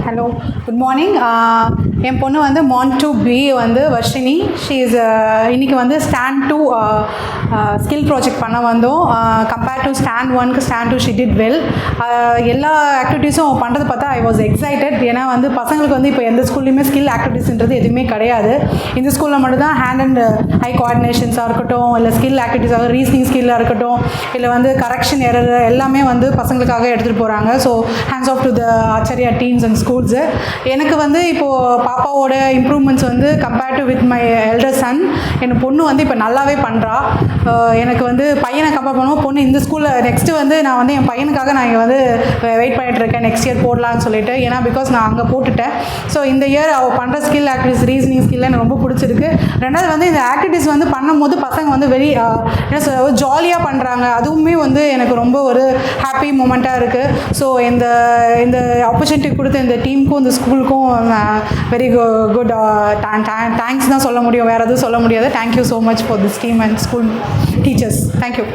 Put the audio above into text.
Hello, good morning. என் பொண்ணு வந்து மான் டூ பி வந்து வர்ஷினி. ஷீ இஸ் இன்றைக்கி வந்து ஸ்டாண்ட் 2 ஸ்கில் ப்ராஜெக்ட் பண்ண வந்தோம். கம்பேர்ட் டு ஸ்டாண்ட் 1க்கு ஸ்டாண்ட் 2 ஷி டிட் வெல். எல்லா ஆக்டிவிட்டீஸும் பண்ணுறது பார்த்தா ஐ வாஸ் எக்ஸைட்டட். ஏன்னா வந்து பசங்களுக்கு வந்து இப்போ எந்த ஸ்கூல்லையுமே ஸ்கில் ஆக்டிவிட்டீஸ்ன்றது எதுவுமே கிடையாது. இந்த ஸ்கூலில் மட்டும்தான் ஹேண்ட் அண்ட் ஐ கோஆர்டினேஷன்ஸாக இருக்கட்டும், இல்லை ஸ்கில் ஆக்டிவிட்டீஸாக ரீசனிங் ஸ்கில்லாக இருக்கட்டும், இல்லை வந்து கரெக்ஷன் எரர் எல்லாமே வந்து பசங்களுக்காக எடுத்துகிட்டு போகிறாங்க. So hands off to the Acharya teams and schools. எனக்கு வந்து இப்போது பாப்பாவோட இம்ப்ரூவ்மெண்ட்ஸ் வந்து compared to with my elder son, என் பொண்ணு வந்து இப்போ நல்லாவே பண்ணுறா. எனக்கு வந்து பையனை கம்பேர் பண்ணுவோம், பொண்ணு இந்த ஸ்கூலில் நெக்ஸ்ட்டு வந்து நான் வந்து என் பையனுக்காக நான் இங்கே வந்து வெயிட் பண்ணிகிட்ருக்கேன் நெக்ஸ்ட் இயர் போடலான்னு சொல்லிட்டு. ஏன்னா பிகாஸ் நான் அங்கே போட்டுட்டேன். ஸோ இந்த இயர் அவள் பண்ணுற ஸ்கில் ஆக்டிவிட்டிஸ், ரீசனிங் ஸ்கில் எனக்கு ரொம்ப பிடிச்சிருக்கு. ரெண்டாவது வந்து இந்த ஆக்டிவிட்டிஸ் வந்து பண்ணும்போது பசங்க வந்து வெரி என்ன சொல்ல ஜாலியாக பண்ணுறாங்க. அதுவுமே வந்து எனக்கு ரொம்ப ஒரு ஹாப்பி மூமெண்ட்டாக இருக்குது. ஸோ இந்த ஆப்பர்ச்சுனிட்டி கொடுத்த இந்த டீமுக்கும் இந்த ஸ்கூலுக்கும் வெரி குட் தேங்க்ஸ் தான் சொல்ல முடியும், வேறு எதுவும் சொல்ல முடியாது. Thank you so much for this team and school teachers. Thank you.